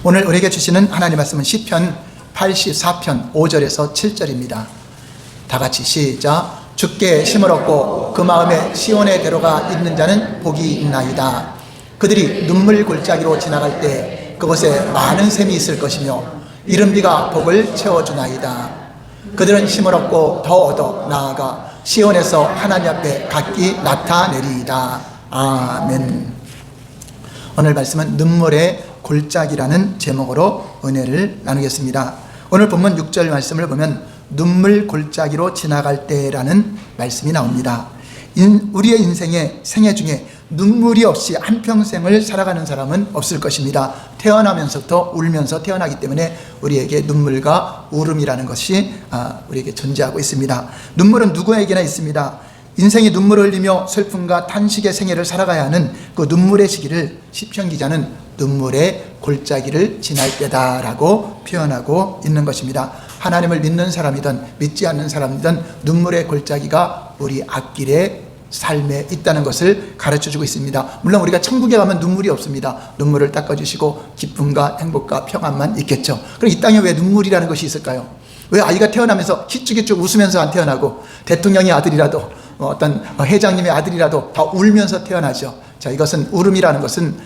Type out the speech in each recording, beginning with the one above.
오늘 우리에게 주시는 하나님 말씀은 시편 84편 5절에서 7절입니다. 다 같이 시작. 주께 힘을 얻고 그 마음에 시온의 대로가 있는 자는 복이 있나이다. 그들이 눈물 골짜기로 지나갈 때 그곳에 많은 샘이 있을 것이며 이른 비가 복을 채워주나이다. 그들은 힘을 얻고 더 얻어 나아가 시온에서 하나님 앞에 각기 나타내리이다. 아멘. 오늘 말씀은 눈물의 골짜기라는 제목으로 은혜를 나누겠습니다. 오늘 본문 6절 말씀을 보면 눈물 골짜기로 지나갈 때라는 말씀이 나옵니다. 우리의 인생의 생애 중에 눈물이 없이 한평생을 살아가는 사람은 없을 것입니다. 태어나면서부터 울면서 태어나기 때문에 우리에게 눈물과 울음이라는 것이 우리에게 존재하고 있습니다. 눈물은 누구에게나 있습니다. 인생이 눈물을 흘리며 슬픔과 탄식의 생애를 살아가야 하는 그 눈물의 시기를 시편 기자는 눈물의 골짜기를 지날 때다라고 표현하고 있는 것입니다. 하나님을 믿는 사람이든 믿지 않는 사람이든 눈물의 골짜기가 우리 앞길에 삶에 있다는 것을 가르쳐주고 있습니다. 물론 우리가 천국에 가면 눈물이 없습니다. 눈물을 닦아주시고 기쁨과 행복과 평안만 있겠죠. 그럼 이 땅에 왜 눈물이라는 것이 있을까요? 왜 아이가 태어나면서 히쭉히쭉 웃으면서 안 태어나고 대통령의 아들이라도 어떤 회장님의 아들이라도 다 울면서 태어나죠. 자, 이것은 울음이라는 것은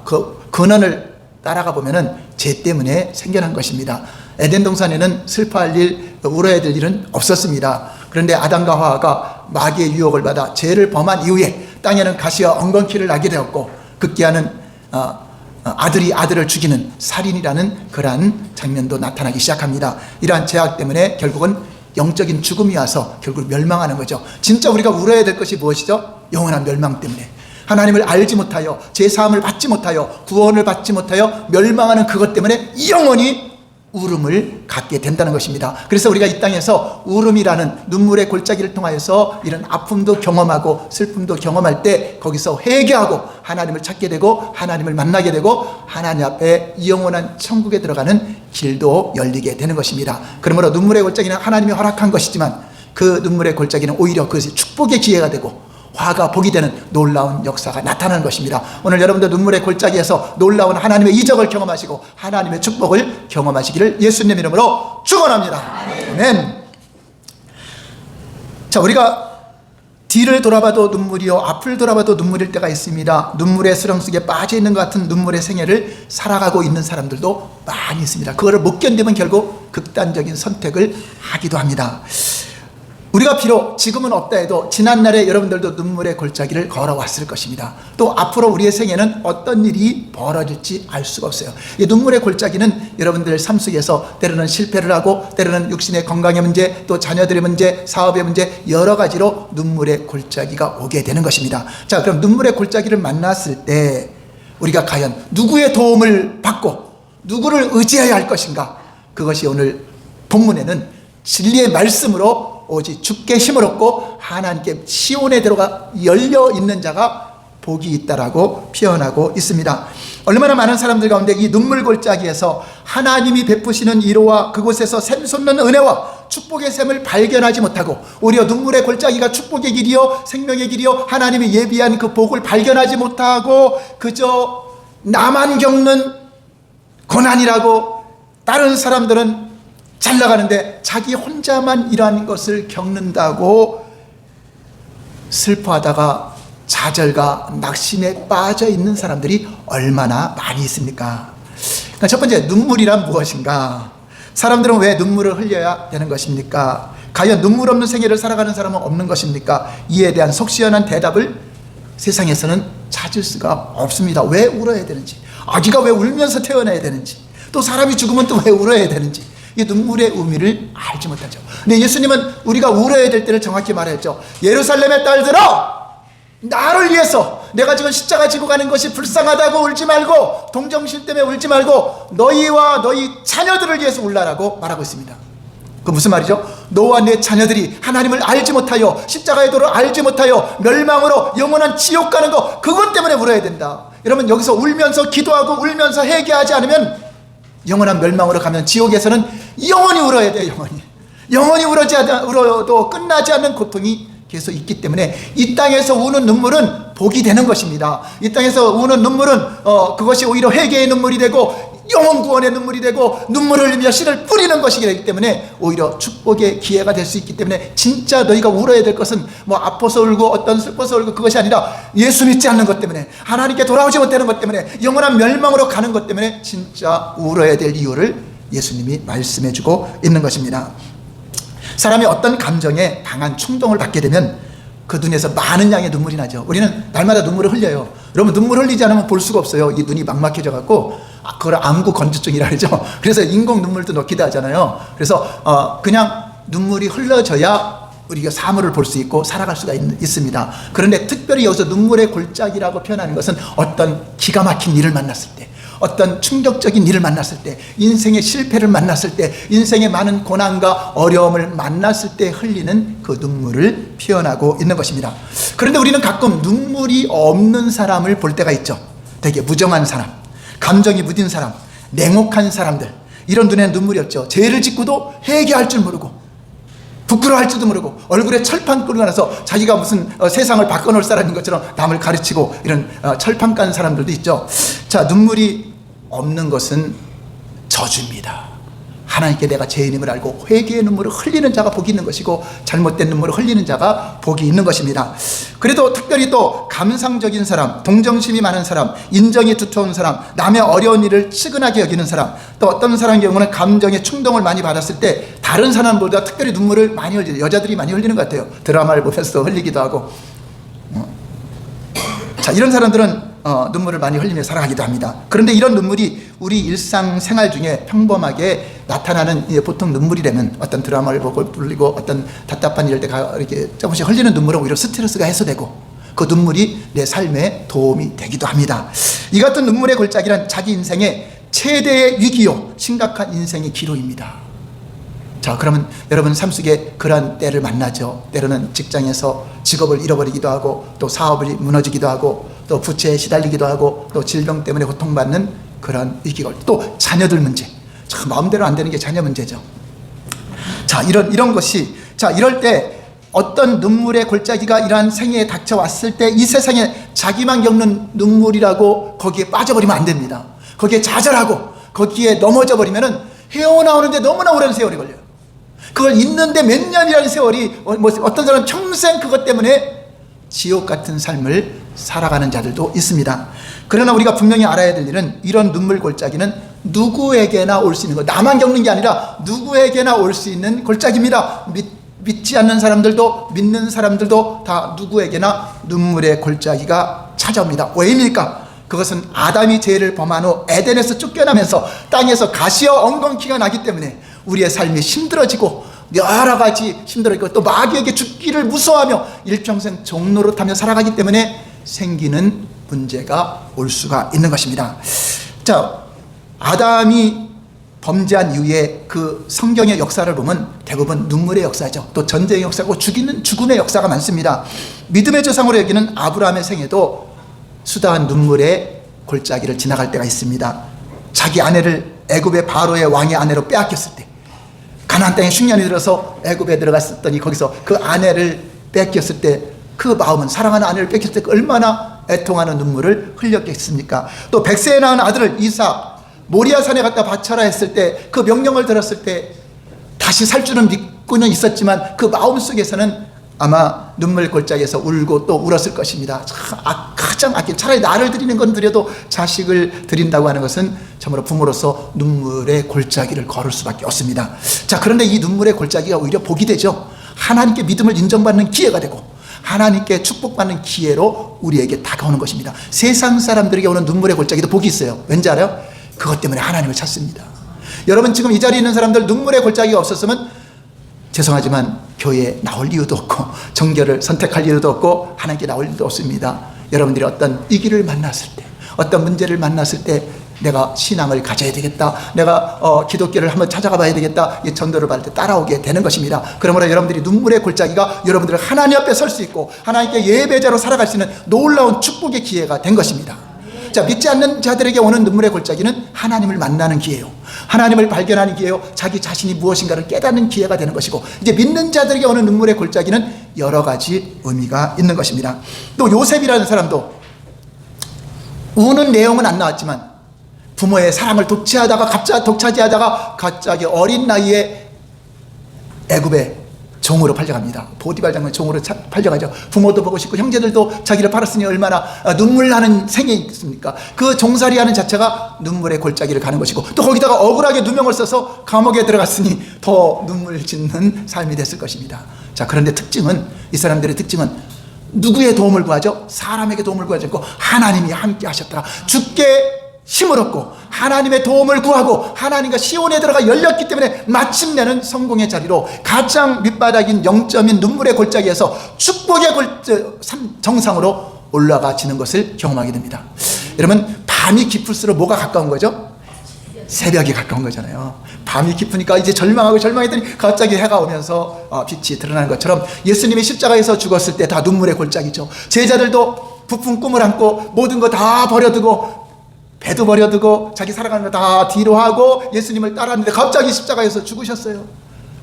그 근원을 따라가 보면은 죄 때문에 생겨난 것입니다. 에덴 동산에는 슬퍼할 일, 울어야 될 일은 없었습니다. 그런데 아담과 하와가 마귀의 유혹을 받아 죄를 범한 이후에 땅에는 가시와 엉겅퀴를 나게 되었고 급기야는 아들이 아들을 죽이는 살인이라는 그러한 장면도 나타나기 시작합니다. 이러한 죄악 때문에 결국은 영적인 죽음이 와서 결국 멸망하는 거죠. 진짜 우리가 울어야 될 것이 무엇이죠? 영원한 멸망 때문에. 하나님을 알지 못하여 제사함을 받지 못하여 구원을 받지 못하여 멸망하는 그것 때문에 영원히 울음을 갖게 된다는 것입니다. 그래서 우리가 이 땅에서 울음이라는 눈물의 골짜기를 통하여서 이런 아픔도 경험하고 슬픔도 경험할 때 거기서 회개하고 하나님을 찾게 되고 하나님을 만나게 되고 하나님 앞에 영원한 천국에 들어가는 길도 열리게 되는 것입니다. 그러므로 눈물의 골짜기는 하나님이 허락한 것이지만 그 눈물의 골짜기는 오히려 그것이 축복의 기회가 되고 화가 복이 되는 놀라운 역사가 나타나는 것입니다. 오늘 여러분들 눈물의 골짜기에서 놀라운 하나님의 이적을 경험하시고 하나님의 축복을 경험하시기를 예수님 이름으로 축원합니다. 아멘. 자, 우리가 뒤를 돌아봐도 눈물이요 앞을 돌아봐도 눈물일 때가 있습니다. 눈물의 수렁 속에 빠져 있는 것 같은 눈물의 생애를 살아가고 있는 사람들도 많이 있습니다. 그거를 못 견디면 결국 극단적인 선택을 하기도 합니다. 우리가 비록 지금은 없다 해도 지난날에 여러분들도 눈물의 골짜기를 걸어왔을 것입니다. 또 앞으로 우리의 생에는 어떤 일이 벌어질지 알 수가 없어요. 이 눈물의 골짜기는 여러분들 삶 속에서 때로는 실패를 하고 때로는 육신의 건강의 문제, 또 자녀들의 문제, 사업의 문제, 여러 가지로 눈물의 골짜기가 오게 되는 것입니다. 자, 그럼 눈물의 골짜기를 만났을 때 우리가 과연 누구의 도움을 받고 누구를 의지해야 할 것인가? 그것이 오늘 본문에는 진리의 말씀으로 오직 주께 힘을 얻고 하나님께 시온의 대로가 열려 있는 자가 복이 있다라고 표현하고 있습니다. 얼마나 많은 사람들 가운데 이 눈물 골짜기에서 하나님이 베푸시는 위로와 그곳에서 샘솟는 은혜와 축복의 샘을 발견하지 못하고 오히려 눈물의 골짜기가 축복의 길이요 생명의 길이요 하나님이 예비한 그 복을 발견하지 못하고 그저 나만 겪는 고난이라고 다른 사람들은 잘 나가는데 자기 혼자만 이러한 것을 겪는다고 슬퍼하다가 좌절과 낙심에 빠져 있는 사람들이 얼마나 많이 있습니까? 그러니까 첫 번째, 눈물이란 무엇인가? 사람들은 왜 눈물을 흘려야 되는 것입니까? 과연 눈물 없는 생애를 살아가는 사람은 없는 것입니까? 이에 대한 속 시원한 대답을 세상에서는 찾을 수가 없습니다. 왜 울어야 되는지, 아기가 왜 울면서 태어나야 되는지, 또 사람이 죽으면 또 왜 울어야 되는지, 이 눈물의 의미를 알지 못하죠. 근데 예수님은 우리가 울어야 될 때를 정확히 말했죠. 예루살렘의 딸들아, 나를 위해서 내가 지금 십자가 지고 가는 것이 불쌍하다고 울지 말고 동정심 때문에 울지 말고 너희와 너희 자녀들을 위해서 울라라고 말하고 있습니다. 그 무슨 말이죠? 너와 내 자녀들이 하나님을 알지 못하여 십자가의 도를 알지 못하여 멸망으로 영원한 지옥 가는 거, 그것 때문에 울어야 된다. 여러분, 여기서 울면서 기도하고 울면서 회개하지 않으면 영원한 멸망으로 가면 지옥에서는 영원히 울어야 돼요. 영원히 울어도 끝나지 않는 고통이 계속 있기 때문에 이 땅에서 우는 눈물은 복이 되는 것입니다. 이 땅에서 우는 눈물은 그것이 오히려 회개의 눈물이 되고 영혼 구원의 눈물이 되고 눈물을 흘리며 씨를 뿌리는 것이기 되기 때문에 오히려 축복의 기회가 될 수 있기 때문에 진짜 너희가 울어야 될 것은 뭐 아파서 울고 어떤 슬퍼서 울고 그것이 아니라 예수 믿지 않는 것 때문에 하나님께 돌아오지 못하는 것 때문에 영원한 멸망으로 가는 것 때문에 진짜 울어야 될 이유를 예수님이 말씀해 주고 있는 것입니다. 사람이 어떤 감정에 강한 충동을 받게 되면 그 눈에서 많은 양의 눈물이 나죠. 우리는 날마다 눈물을 흘려요. 여러분 눈물 흘리지 않으면 볼 수가 없어요. 이 눈이 막막해져 갖고 그걸 안구 건조증이라 그러죠. 그래서 인공 눈물도 넣기도 하잖아요. 그래서 그냥 눈물이 흘러져야 우리가 사물을 볼 수 있고 살아갈 수가 있습니다. 그런데 특별히 여기서 눈물의 골짜기라고 표현하는 것은 어떤 기가 막힌 일을 만났을 때, 어떤 충격적인 일을 만났을 때, 인생의 실패를 만났을 때, 인생의 많은 고난과 어려움을 만났을 때 흘리는 그 눈물을 표현하고 있는 것입니다. 그런데 우리는 가끔 눈물이 없는 사람을 볼 때가 있죠. 되게 무정한 사람, 감정이 무딘 사람, 냉혹한 사람들, 이런 눈에는 눈물이 없죠. 죄를 짓고도 회개할 줄 모르고 부끄러워할 줄도 모르고 얼굴에 철판 끓고 나서 자기가 무슨 세상을 바꿔놓을 사람인 것처럼 남을 가르치고 이런 철판 깐 사람들도 있죠. 자, 눈물이 없는 것은 저주입니다. 하나님께 내가 죄인임을 알고 회개의 눈물을 흘리는 자가 복이 있는 것이고 잘못된 눈물을 흘리는 자가 복이 있는 것입니다. 그래도 특별히 또 감상적인 사람, 동정심이 많은 사람, 인정이 두터운 사람, 남의 어려운 일을 측은하게 여기는 사람, 또 어떤 사람의 경우는 감정의 충동을 많이 받았을 때 다른 사람보다 특별히 눈물을 많이 흘리죠. 여자들이 많이 흘리는 것 같아요. 드라마를 보면서 흘리기도 하고. 자, 이런 사람들은 눈물을 많이 흘리며 살아가기도 합니다. 그런데 이런 눈물이 우리 일상생활 중에 평범하게 나타나는 보통 눈물이라면 어떤 드라마를 보고 불리고 어떤 답답한 일을 때 이렇게 조금씩 흘리는 눈물은 오히려 스트레스가 해소되고 그 눈물이 내 삶에 도움이 되기도 합니다. 이 같은 눈물의 골짜기란 자기 인생의 최대의 위기요, 심각한 인생의 기로입니다. 자, 그러면 여러분 삶 속에 그러한 때를 만나죠. 때로는 직장에서 직업을 잃어버리기도 하고 또 사업이 무너지기도 하고 또 부채에 시달리기도 하고 또 질병 때문에 고통받는 그런 위기가, 또 자녀들 문제, 참 마음대로 안 되는 게 자녀 문제죠. 자, 이런 것이, 자, 이럴 때 어떤 눈물의 골짜기가 이러한 생애에 닥쳐왔을 때 이 세상에 자기만 겪는 눈물이라고 거기에 빠져버리면 안 됩니다. 거기에 좌절하고 거기에 넘어져 버리면은 헤어나오는데 너무나 오랜 세월이 걸려요. 그걸 잊는데 몇 년이라는 세월이, 어떤 사람은 평생 그것 때문에 지옥 같은 삶을 살아가는 자들도 있습니다. 그러나 우리가 분명히 알아야 될 일은 이런 눈물 골짜기는 누구에게나 올 수 있는 것, 나만 겪는 게 아니라 누구에게나 올 수 있는 골짜기입니다. 믿지 않는 사람들도 믿는 사람들도 다 누구에게나 눈물의 골짜기가 찾아옵니다. 왜입니까? 그것은 아담이 죄를 범한 후 에덴에서 쫓겨나면서 땅에서 가시와 엉겅퀴가 나기 때문에 우리의 삶이 힘들어지고 여러 가지 힘들어지고 또 마귀에게 죽기를 무서워하며 일평생 종노릇하며 살아가기 때문에 생기는 문제가 올 수가 있는 것입니다. 자, 아담이 범죄한 이후에 그 성경의 역사를 보면 대부분 눈물의 역사죠. 또 전쟁의 역사고 죽음의 역사가 많습니다. 믿음의 조상으로 여기는 아브라함의 생애도 수다한 눈물의 골짜기를 지나갈 때가 있습니다. 자기 아내를 애굽의 바로의 왕의 아내로 빼앗겼을 때, 가나안 땅에 흉년이 들어서 애굽에 들어갔었더니 거기서 그 아내를 뺏겼을 때 그 마음은, 사랑하는 아내를 뺏겼을 때 얼마나 애통하는 눈물을 흘렸겠습니까? 또 백세에 낳은 아들을 이삭 모리아산에 갖다 바쳐라 했을 때, 그 명령을 들었을 때 다시 살 줄은 믿고는 있었지만 그 마음속에서는 아마 눈물 골짜기에서 울고 또 울었을 것입니다. 가장 아끼는, 차라리 나를 드리는 건 드려도 자식을 드린다고 하는 것은 참으로 부모로서 눈물의 골짜기를 걸을 수밖에 없습니다. 자, 그런데 이 눈물의 골짜기가 오히려 복이 되죠. 하나님께 믿음을 인정받는 기회가 되고 하나님께 축복받는 기회로 우리에게 다가오는 것입니다. 세상 사람들에게 오는 눈물의 골짜기도 복이 있어요. 왠지 알아요? 그것 때문에 하나님을 찾습니다. 여러분 지금 이 자리에 있는 사람들 눈물의 골짜기가 없었으면 죄송하지만 교회에 나올 이유도 없고 정결을 선택할 이유도 없고 하나님께 나올 이유도 없습니다. 여러분들이 어떤 위기를 만났을 때, 어떤 문제를 만났을 때 내가 신앙을 가져야 되겠다, 내가 기독교를 한번 찾아가 봐야 되겠다, 이 전도를 받을 때 따라오게 되는 것입니다. 그러므로 여러분들이 눈물의 골짜기가 여러분들을 하나님 앞에 설 수 있고 하나님께 예배자로 살아갈 수 있는 놀라운 축복의 기회가 된 것입니다. 자, 믿지 않는 자들에게 오는 눈물의 골짜기는 하나님을 만나는 기회요, 하나님을 발견하는 기회요, 자기 자신이 무엇인가를 깨닫는 기회가 되는 것이고, 이제 믿는 자들에게 오는 눈물의 골짜기는 여러 가지 의미가 있는 것입니다. 또 요셉이라는 사람도 우는 내용은 안 나왔지만 부모의 사랑을 독차지하다가 갑자기 어린 나이에 애굽의 종으로 팔려갑니다. 보디발 장면 종으로 팔려가죠. 부모도 보고 싶고 형제들도 자기를 팔았으니 얼마나 눈물 나는 생이겠습니까? 그 종살이하는 자체가 눈물의 골짜기를 가는 것이고, 또 거기다가 억울하게 누명을 써서 감옥에 들어갔으니 더 눈물 짓는 삶이 됐을 것입니다. 자, 그런데 이 사람들의 특징은 누구의 도움을 구하죠? 사람에게 도움을 구하지 않고 하나님이 함께 하셨더라. 주께 힘을 얻고 하나님의 도움을 구하고 하나님과 시온에 들어가 열렸기 때문에 마침내는 성공의 자리로, 가장 밑바닥인 영점인 눈물의 골짜기에서 축복의 정상으로 올라가지는 것을 경험하게 됩니다. 여러분, 밤이 깊을수록 뭐가 가까운 거죠? 새벽이 가까운 거잖아요. 밤이 깊으니까 이제 절망했더니 갑자기 해가 오면서 빛이 드러나는 것처럼, 예수님이 십자가에서 죽었을 때 다 눈물의 골짜기죠. 제자들도 부푼 꿈을 안고 모든 거 다 버려두고, 배도 버려두고 자기 살아가는 거 다 뒤로 하고 예수님을 따랐는데 갑자기 십자가에서 죽으셨어요.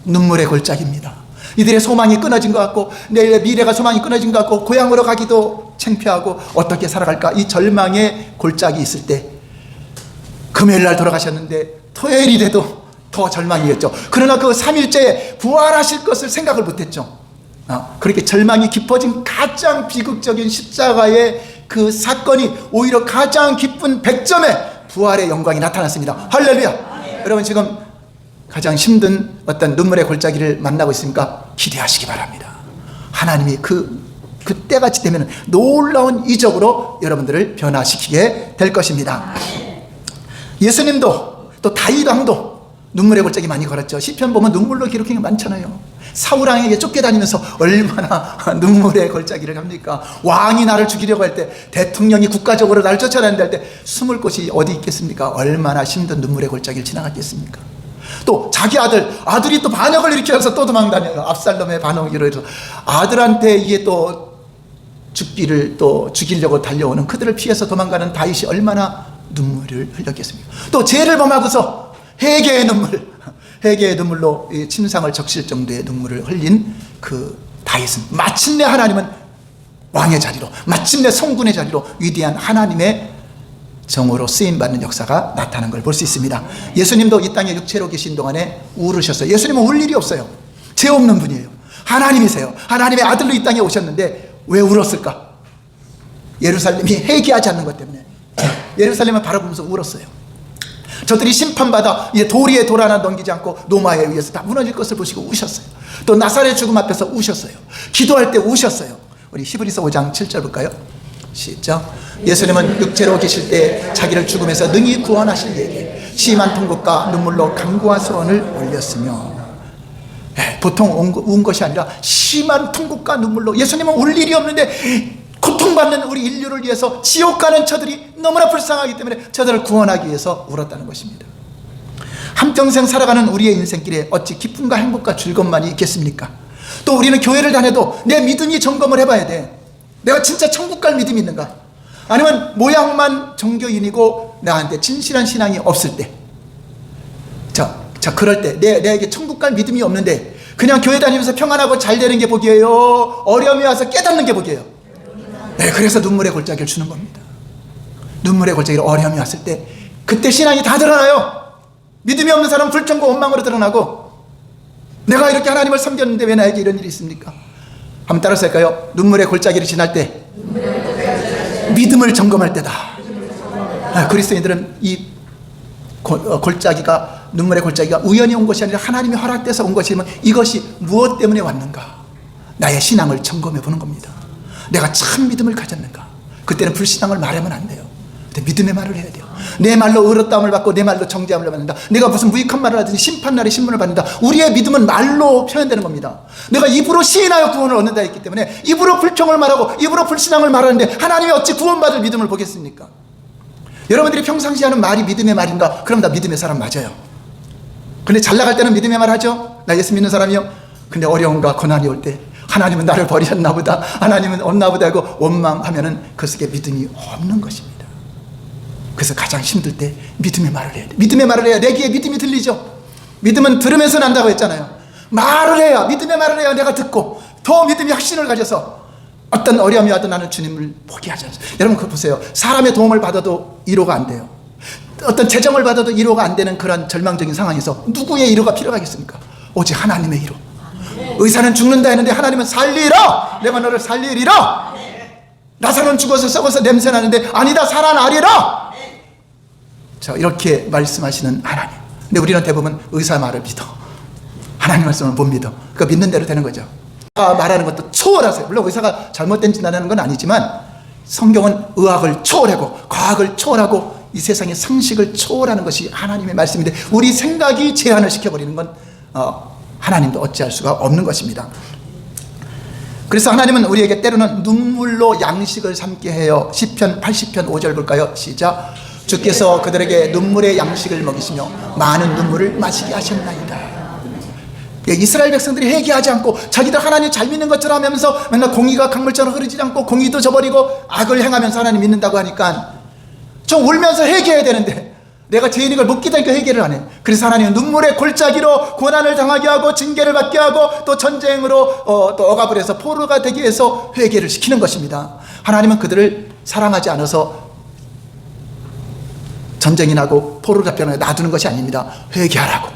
눈물의 골짜기입니다. 이들의 소망이 끊어진 것 같고, 내일의 미래가 소망이 끊어진 것 같고, 고향으로 가기도 창피하고 어떻게 살아갈까, 이 절망의 골짜기 있을 때, 금요일날 돌아가셨는데 토요일이 돼도 더 절망이겠죠. 그러나 그 3일째에 부활하실 것을 생각을 못했죠. 그렇게 절망이 깊어진 가장 비극적인 십자가의 그 사건이 오히려 가장 기쁜 100점의 부활의 영광이 나타났습니다. 할렐루야. 여러분, 지금 가장 힘든 어떤 눈물의 골짜기를 만나고 있으니까 기대하시기 바랍니다. 하나님이 그 때같이 되면 놀라운 이적으로 여러분들을 변화시키게 될 것입니다. 예수님도 또 다윗 왕도 눈물의 골짜기 많이 걸었죠. 시편 보면 눈물로 기록한 게 많잖아요. 사울 왕에게 쫓겨다니면서 얼마나 눈물의 골짜기를 갑니까? 왕이 나를 죽이려고 할 때, 대통령이 국가적으로 나를 쫓아다닌다 할 때 숨을 곳이 어디 있겠습니까? 얼마나 힘든 눈물의 골짜기를 지나갔겠습니까? 또 자기 아들이 또 반역을 일으켜서 또 도망다녀요. 압살롬의 반역으로 해서 아들한테 이게 또 죽이려고 달려오는 그들을 피해서 도망가는 다윗이 얼마나 눈물을 흘렸겠습니까? 또 죄를 범하고서 회개의 눈물로 침상을 적실 정도의 눈물을 흘린 그 다윗은 마침내 하나님은 왕의 자리로, 마침내 성군의 자리로 위대한 하나님의 정으로 쓰임받는 역사가 나타난 걸 볼 수 있습니다. 예수님도 이 땅에 육체로 계신 동안에 울으셨어요. 예수님은 울 일이 없어요. 죄 없는 분이에요. 하나님이세요. 하나님의 아들로 이 땅에 오셨는데 왜 울었을까? 예루살렘이 회개하지 않는 것 때문에 예루살렘을 바라보면서 울었어요. 저들이 심판받아 이제 도리에 돌 하나 넘기지 않고 노마에 의해서 다 무너질 것을 보시고 우셨어요. 또 나사렛 죽음 앞에서 우셨어요. 기도할 때 우셨어요. 우리 히브리서 5장 7절 볼까요? 시작. 예수님은 육체로 계실 때 자기를 죽음에서 능히 구원하실 이에게 심한 통곡과 눈물로 간구와 소원을 올렸으며, 보통 운 것이 아니라 심한 통곡과 눈물로, 예수님은 울 일이 없는데 고통받는 우리 인류를 위해서 지옥 가는 저들이 너무나 불쌍하기 때문에 저들을 구원하기 위해서 울었다는 것입니다. 한평생 살아가는 우리의 인생길에 어찌 기쁨과 행복과 즐거움만이 있겠습니까? 또 우리는 교회를 다녀도 내 믿음이 점검을 해봐야 돼. 내가 진짜 천국 갈 믿음이 있는가? 아니면 모양만 종교인이고 나한테 진실한 신앙이 없을 때, 자 그럴 때 내게 천국 갈 믿음이 없는데 그냥 교회 다니면서 평안하고 잘 되는 게 복이에요? 어려움이 와서 깨닫는 게 복이에요? 그래서 눈물의 골짜기를 주는 겁니다. 눈물의 골짜기를 어려움이 왔을 때 그때 신앙이 다 드러나요. 믿음이 없는 사람은 불평과 원망으로 드러나고, 내가 이렇게 하나님을 섬겼는데 왜 나에게 이런 일이 있습니까? 한번 따라서 할까요? 눈물의 골짜기를 지날 때 믿음을 점검할 때다. 그리스도인들은 이 골짜기가, 눈물의 골짜기가 우연히 온 것이 아니라 하나님이 허락돼서 온 것이면 이것이 무엇 때문에 왔는가? 나의 신앙을 점검해 보는 겁니다. 내가 참 믿음을 가졌는가? 그때는 불신앙을 말하면 안 돼요. 그때 믿음의 말을 해야 돼요. 내 말로 의롭다함을 받고 내 말로 정죄함을 받는다. 내가 무슨 무익한 말을 하든지 심판날에 신문을 받는다. 우리의 믿음은 말로 표현되는 겁니다. 내가 입으로 시인하여 구원을 얻는다 했기 때문에 입으로 불평을 말하고 입으로 불신앙을 말하는데 하나님이 어찌 구원받을 믿음을 보겠습니까? 여러분들이 평상시 하는 말이 믿음의 말인가? 그럼 나 믿음의 사람 맞아요. 근데 잘 나갈 때는 믿음의 말 하죠. 나 예수 믿는 사람이요. 근데 어려움과 고난이 올 때 하나님은 나를 버리셨나 보다, 하나님은 없나 보다 하고 원망하면은 그 속에 믿음이 없는 것입니다. 그래서 가장 힘들 때 믿음의 말을 해야 돼. 믿음의 말을 해야 내 귀에 믿음이 들리죠. 믿음은 들으면서 난다고 했잖아요. 말을 해야, 믿음의 말을 해야 내가 듣고 더 믿음이 확신을 가져서 어떤 어려움이 와도 나는 주님을 포기하지 않습니다. 여러분 그거 보세요. 사람의 도움을 받아도 위로가 안 돼요. 어떤 재정을 받아도 위로가 안 되는 그런 절망적인 상황에서 누구의 위로가 필요하겠습니까? 오직 하나님의 위로. 의사는 죽는다 했는데 하나님은 살리라, 내가 너를 살리리라. 나사로는 죽어서 썩어서 냄새나는데 아니다, 살아나리라. 자, 이렇게 말씀하시는 하나님. 근데 우리는 대부분 의사 말을 믿어, 하나님 말씀을 못 믿어. 그거 믿는 대로 되는 거죠. 말하는 것도 초월하세요. 물론 의사가 잘못된 짓 하는 건 아니지만 성경은 의학을 초월하고 과학을 초월하고 이 세상의 상식을 초월하는 것이 하나님의 말씀인데, 우리 생각이 제한을 시켜버리는 건 하나님도 어찌할 수가 없는 것입니다. 그래서 하나님은 우리에게 때로는 눈물로 양식을 삼게 해요. 시편 80편 5절 볼까요? 시작. 주께서 그들에게 눈물의 양식을 먹이시며 많은 눈물을 마시게 하셨나이다. 이스라엘 백성들이 회개하지 않고 자기들 하나님 잘 믿는 것처럼 하면서 맨날 공의가 강물처럼 흐르지 않고 공의도 저버리고 악을 행하면서 하나님 믿는다고 하니까 좀 울면서 회개해야 되는데 내가 죄인인 걸 못 기다니까 회개를 안 해. 그래서 하나님은 눈물의 골짜기로 고난을 당하게 하고 징계를 받게 하고 또 전쟁으로 또 억압을 해서 포로가 되게 해서 회개를 시키는 것입니다. 하나님은 그들을 사랑하지 않아서 전쟁이 나고 포로로 잡혀서 놔두는 것이 아닙니다. 회개하라고,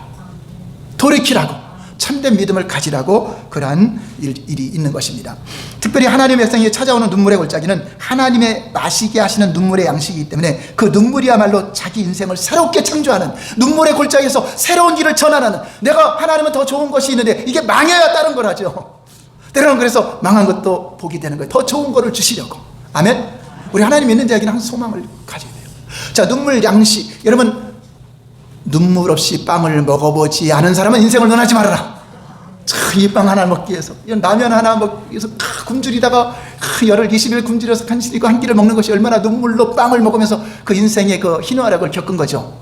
돌이키라고, 참된 믿음을 가지라고 그러한 일이 있는 것입니다. 특별히 하나님의 백성이 찾아오는 눈물의 골짜기는 하나님의 마시게 하시는 눈물의 양식이기 때문에 그 눈물이야말로 자기 인생을 새롭게 창조하는, 눈물의 골짜기에서 새로운 길을 전환하는, 내가 하나님은 더 좋은 것이 있는데 이게 망해야 다른 거라죠. 때로는 그래서 망한 것도 복이 되는 거예요. 더 좋은 거를 주시려고. 아멘. 우리 하나님 믿는 자에게는 항상 소망을 가져야 돼요. 자, 눈물 양식. 여러분, 눈물 없이 빵을 먹어보지 않은 사람은 인생을 논하지 말아라. 이 빵 하나 먹기 위해서, 라면 하나 먹기 위해서 굶주리다가 열흘 20일 굶주려서 간식이고 한 끼를 먹는 것이 얼마나 눈물로 빵을 먹으면서 그 인생의 그 희노애락을 겪은 거죠.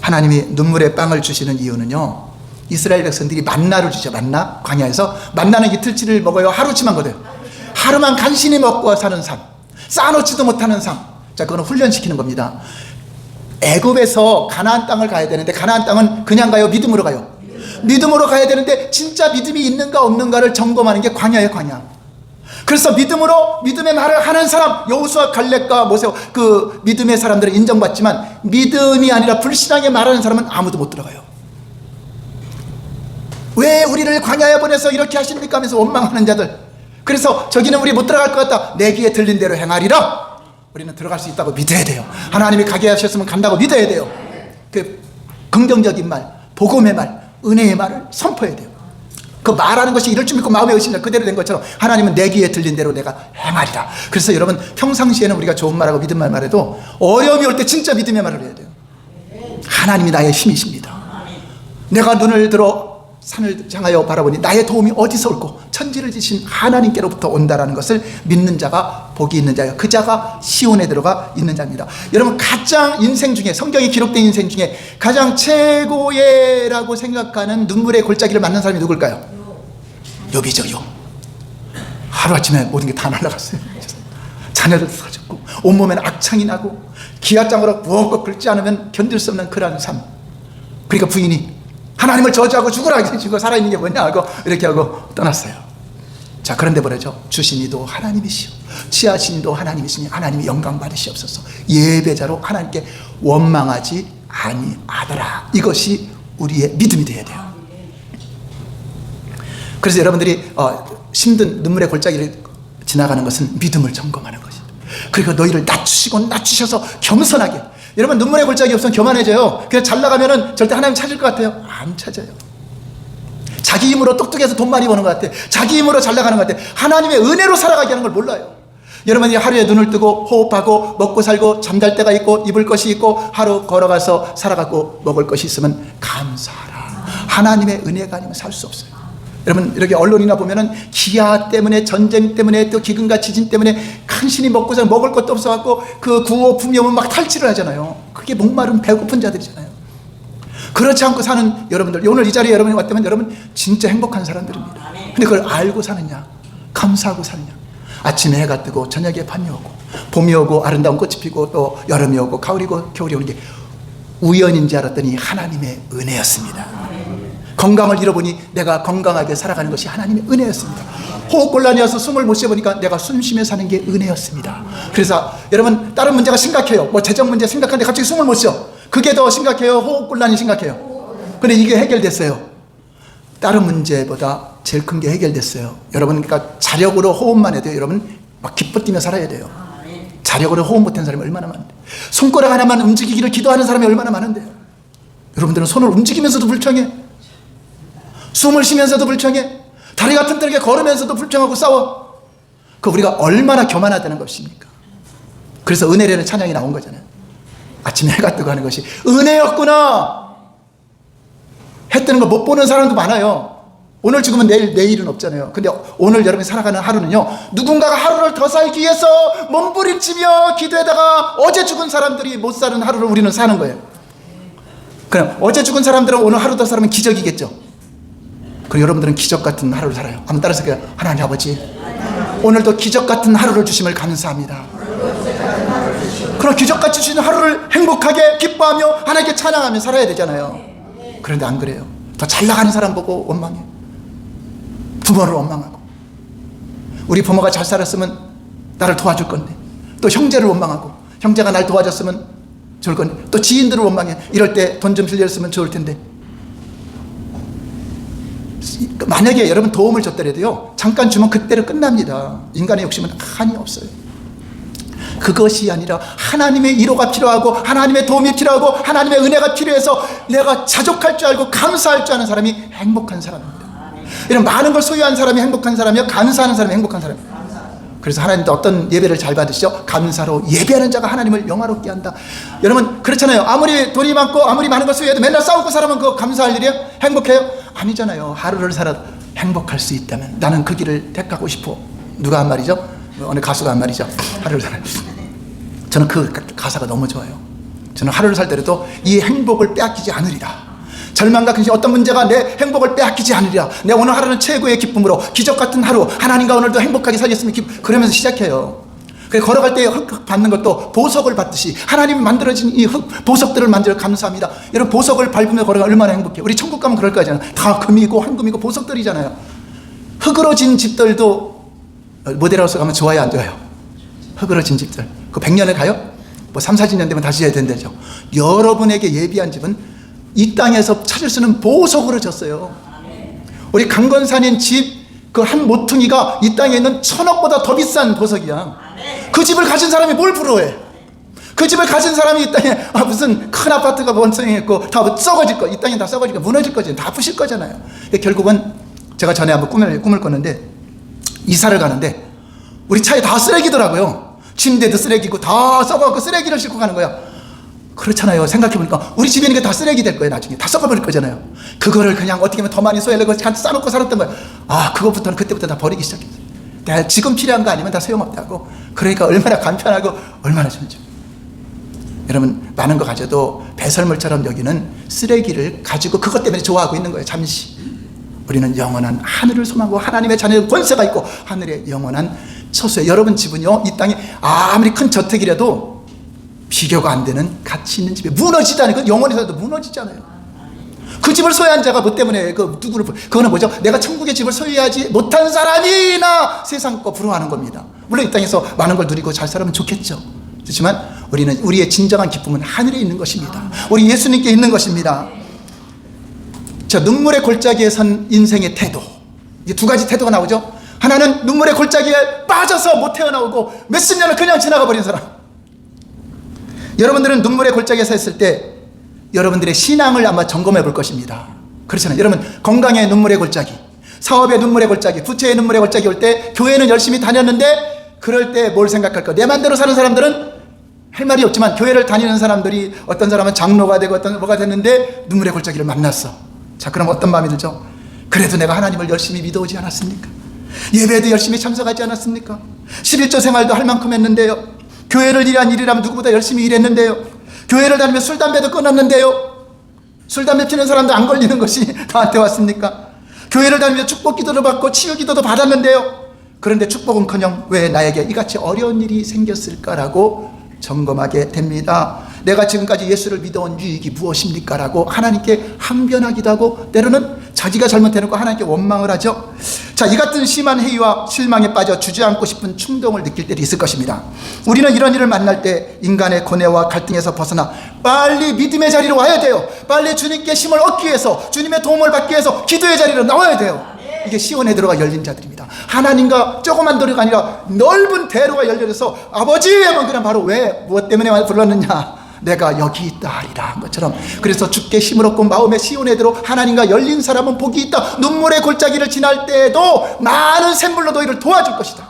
하나님이 눈물의 빵을 주시는 이유는요, 이스라엘 백성들이 만나를 주죠. 만나, 광야에서 만나는 이틀치를 먹어요. 하루치만 거둬요. 하루만 간신히 먹고 사는 삶, 쌓아놓지도 못하는 삶. 자, 그거는 훈련시키는 겁니다. 애굽에서 가나안 땅을 가야 되는데 가나안 땅은 그냥 가요? 믿음으로 가요? 믿음으로 가야 되는데 진짜 믿음이 있는가 없는가를 점검하는 게 광야예요, 광야. 그래서 믿음으로, 믿음의 말을 하는 사람, 여호수아, 갈렙과 모세, 그 믿음의 사람들은 인정받지만 믿음이 아니라 불신하게 말하는 사람은 아무도 못 들어가요. 왜 우리를 광야에 보내서 이렇게 하십니까 하면서 원망하는 자들. 그래서 저기는 우리 못 들어갈 것 같다. 내 귀에 들린 대로 행하리라. 우리는 들어갈 수 있다고 믿어야 돼요. 하나님이 가게 하셨으면 간다고 믿어야 돼요. 그 긍정적인 말, 복음의 말, 은혜의 말을 선포해야 돼요. 그 말하는 것이 이럴 줄 믿고 마음의 의심이 그대로 된 것처럼 하나님은 내 귀에 들린 대로 내가 행하리라. 그래서 여러분, 평상시에는 우리가 좋은 말하고 믿음 말해도 어려움이 올 때 진짜 믿음의 말을 해야 돼요. 하나님이 나의 힘이십니다. 내가 눈을 들어 산을 향하여 바라보니 나의 도움이 어디서 올고 천지를 지신 하나님께로부터 온다라는 것을 믿는 자가 복이 있는 자예요. 그 자가 시온에 들어가 있는 자입니다. 여러분, 가장 인생 중에, 성경에 기록된 인생 중에 가장 최고의라고 생각하는 눈물의 골짜기를 만난 사람이 누굴까요? 욥이죠. 욥. 하루아침에 모든 게 다 날아갔어요. 자녀들 사졌고 온몸에는 악창이 나고 기아장으로 무엇고 긁지 않으면 견딜 수 없는 그러한 삶. 그러니까 부인이 하나님을 저주하고 죽으라, 죽어 살아있는 게 뭐냐 하고 이렇게 하고 떠났어요. 자, 그런데 뭐라죠? 주신이도 하나님이시오, 취하신이도 하나님이시니 하나님이 영광 받으시옵소서. 예배자로 하나님께 원망하지 아니하더라. 이것이 우리의 믿음이 되어야 돼요. 그래서 여러분들이 힘든 눈물의 골짜기를 지나가는 것은 믿음을 점검하는 것입니다. 그리고 너희를 낮추셔서 겸손하게. 여러분, 눈물의 골짜기 없으면 교만해져요. 그냥 잘 나가면은 절대 하나님 찾을 것 같아요? 안 찾아요. 자기 힘으로 똑똑해서 돈 많이 버는 것 같아. 자기 힘으로 잘 나가는 것 같아. 하나님의 은혜로 살아가게 하는 걸 몰라요. 여러분이 하루에 눈을 뜨고 호흡하고 먹고 살고 잠잘 때가 있고 입을 것이 있고 하루 걸어가서 살아가고 먹을 것이 있으면 감사하라. 하나님의 은혜가 아니면 살 수 없어요. 여러분, 이렇게 언론이나 보면은 기아 때문에, 전쟁 때문에, 또 기근과 지진 때문에 간신히 먹고 살 먹을 것도 없어갖고 그 구호 품위오면 막 탈취를 하잖아요. 그게 목마른 배고픈 자들이잖아요. 그렇지 않고 사는 여러분들, 오늘 이 자리에 여러분이 왔다면 여러분 진짜 행복한 사람들입니다. 근데 그걸 알고 사느냐, 감사하고 사느냐. 아침에 해가 뜨고 저녁에 밤이 오고 봄이 오고 아름다운 꽃이 피고 또 여름이 오고 가을이 오고 겨울이 오는 게 우연인 줄 알았더니 하나님의 은혜였습니다. 건강을 잃어보니 내가 건강하게 살아가는 것이 하나님의 은혜였습니다. 호흡곤란이 와서 숨을 못 쉬어보니까 내가 숨쉬며 사는 게 은혜였습니다. 그래서 여러분, 다른 문제가 심각해요. 뭐 재정 문제 심각한데 갑자기 숨을 못 쉬어. 그게 더 심각해요? 호흡곤란이 심각해요? 근데 이게 해결됐어요. 다른 문제보다 제일 큰 게 해결됐어요. 여러분, 그러니까 자력으로 호흡만 해도 여러분 막 기뻐 뛰며 살아야 돼요. 자력으로 호흡 못하는 사람이 얼마나 많은데, 손가락 하나만 움직이기를 기도하는 사람이 얼마나 많은데요. 여러분들은 손을 움직이면서도 불평해, 숨을 쉬면서도 불평해, 다리 같은 데게 걸으면서도 불평하고 싸워. 그 우리가 얼마나 교만하다는 것입니까? 그래서 은혜라는 찬양이 나온 거잖아요. 아침에 해가 뜨고 하는 것이 은혜였구나. 해 뜨는 거 못 보는 사람도 많아요. 오늘 죽으면 내일은 없잖아요. 근데 오늘 여러분이 살아가는 하루는요, 누군가가 하루를 더 살기 위해서 몸부림치며 기도에다가 어제 죽은 사람들이 못 사는 하루를 우리는 사는 거예요. 그럼 어제 죽은 사람들은 오늘 하루 더 살면 기적이겠죠. 그럼 여러분들은 기적 같은 하루를 살아요. 한번 따라서 그래요. 하나님 아버지, 오늘도 기적 같은 하루를 주심을 감사합니다. 그럼 기적같이 주시는 하루를 행복하게 기뻐하며 하나님께 찬양하며 살아야 되잖아요. 그런데 안 그래요. 더 잘 나가는 사람 보고 원망해. 부모를 원망하고, 우리 부모가 잘 살았으면 나를 도와줄 건데, 또 형제를 원망하고, 형제가 날 도와줬으면 좋을 건데, 또 지인들을 원망해. 이럴 때 돈 좀 빌려줬으면 좋을 텐데. 만약에 여러분 도움을 줬더라도요, 잠깐 주면 그때로 끝납니다. 인간의 욕심은 한이 없어요. 그것이 아니라 하나님의 위로가 필요하고, 하나님의 도움이 필요하고, 하나님의 은혜가 필요해서 내가 자족할 줄 알고 감사할 줄 아는 사람이 행복한 사람입니다. 이런 많은 걸 소유한 사람이 행복한 사람이요, 감사하는 사람이 행복한 사람입니다. 그래서 하나님도 어떤 예배를 잘 받으시죠? 감사로 예배하는 자가 하나님을 영화롭게 한다. 여러분 그렇잖아요. 아무리 돈이 많고 아무리 많은 걸 소유해도 맨날 싸우고 살아면 그거 감사할 일이에요? 행복해요? 아니잖아요. 하루를 살아 행복할 수 있다면 나는 그 길을 택하고 싶어. 누가 한 말이죠? 어느 가수가 한 말이죠. 하루를 살아. 저는 그 가사가 너무 좋아요. 저는 하루를 살더라도 이 행복을 빼앗기지 않으리라. 절망과 근심, 어떤 문제가 내 행복을 빼앗기지 않으리라. 내 오늘 하루는 최고의 기쁨으로, 기적 같은 하루, 하나님과 오늘도 행복하게 살겠으면 그러면서 시작해요. 그래서 걸어갈 때 흙 받는 것도 보석을 받듯이 하나님이 만들어진 이 흙, 보석들을 만들어 감사합니다. 여러분 보석을 밟으며 걸어가 얼마나 행복해요. 우리 천국 가면 그럴 거잖아요. 다 금이고 황금이고 보석들이잖아요. 흙으로 진 집들도 모델하우스 가면 좋아요, 안 좋아요? 흙으로 진 집들. 그 100년을 가요? 뭐 3, 40년 되면 다시 해야 된다죠. 여러분에게 예비한 집은 이 땅에서 찾을 수 있는 보석으로 졌어요. 우리 강건산인 집 그 한 모퉁이가 이 땅에 있는 1000억보다 더 비싼 보석이야. 그 집을 가진 사람이 뭘 부러워해? 그 집을 가진 사람이 이 땅에 무슨 큰 아파트가 원성했고 다 썩어질 거, 이 땅에 다 썩어질 거, 무너질 거지, 다 부실 거잖아요. 결국은 제가 전에 한번 꿈을 꿨는데, 이사를 가는데 우리 차에 다 쓰레기더라고요. 침대도 쓰레기고 다 썩어갖고 쓰레기를 싣고 가는 거야. 그렇잖아요. 생각해보니까 우리 집에 있는 게 다 쓰레기 될 거예요. 나중에 다 썩어버릴 거잖아요. 그거를 그냥 어떻게 하면 더 많이 소외하려고 같이 싸놓고 살았던 거예요. 아, 그것부터는 그때부터 다 버리기 시작했어요. 내가 지금 필요한 거 아니면 다 소용없다고. 그러니까 얼마나 간편하고 얼마나 좋은지. 여러분 많은 거 가져도 배설물처럼 여기는 쓰레기를 가지고 그것 때문에 좋아하고 있는 거예요. 잠시. 우리는 영원한 하늘을 소망하고 하나님의 자녀의 권세가 있고 하늘의 영원한 처소에, 여러분 집은요, 이 땅에 아무리 큰 저택이라도 비교가 안 되는 가치 있는 집에 무너지지 않아요. 영원히 살아도 무너지잖아요. 그 집을 소유한 자가 뭐 때문에 그거는 뭐죠? 내가 천국의 집을 소유하지 못한 사람이나 세상 거 부러워하는 겁니다. 물론 이 땅에서 많은 걸 누리고 잘 살면 좋겠죠. 그렇지만 우리는 우리의 진정한 기쁨은 하늘에 있는 것입니다. 우리 예수님께 있는 것입니다. 저 눈물의 골짜기에 선 인생의 태도, 이게 두 가지 태도가 나오죠. 하나는 눈물의 골짜기에 빠져서 못 태어나오고 몇십 년을 그냥 지나가 버린 사람. 여러분들은 눈물의 골짜기에 서 있을 때 여러분들의 신앙을 아마 점검해 볼 것입니다. 그렇잖아요. 여러분 건강의 눈물의 골짜기, 사업의 눈물의 골짜기, 부채의 눈물의 골짜기 올 때 교회는 열심히 다녔는데 그럴 때 뭘 생각할까? 내 맘대로 사는 사람들은 할 말이 없지만 교회를 다니는 사람들이 어떤 사람은 장로가 되고 어떤 뭐가 됐는데 눈물의 골짜기를 만났어. 자, 그럼 어떤 마음이 들죠? 그래도 내가 하나님을 열심히 믿어오지 않았습니까? 예배도 열심히 참석하지 않았습니까? 11조 생활도 할 만큼 했는데요. 교회를 일한 일이라면 누구보다 열심히 일했는데요. 교회를 다니면 술, 담배도 끊었는데요. 술, 담배 피는 사람도 안 걸리는 것이 나한테 왔습니까? 교회를 다니며 축복 기도도 받고 치유 기도도 받았는데요. 그런데 축복은커녕 왜 나에게 이같이 어려운 일이 생겼을까라고 점검하게 됩니다. 내가 지금까지 예수를 믿어온 유익이 무엇입니까? 라고 하나님께 항변하기도 하고 때로는 자기가 잘못해놓고 하나님께 원망을 하죠. 자, 이 같은 심한 회의와 실망에 빠져 주저앉고 싶은 충동을 느낄 때도 있을 것입니다. 우리는 이런 일을 만날 때 인간의 고뇌와 갈등에서 벗어나 빨리 믿음의 자리로 와야 돼요. 빨리 주님께 힘을 얻기 위해서, 주님의 도움을 받기 위해서 기도의 자리로 나와야 돼요. 이게 시온의 대로가 열린 자들입니다. 하나님과 조그만 도로가 아니라 넓은 대로가 열려서 아버지 하면 그냥 바로 왜 무엇 때문에 불렀느냐, 내가 여기 있다 하리라 한 것처럼, 그래서 주께 힘을 얻고 마음의 시온의 대로 하나님과 열린 사람은 복이 있다. 눈물의 골짜기를 지날 때에도 많은 샘물로 너희를 도와줄 것이다.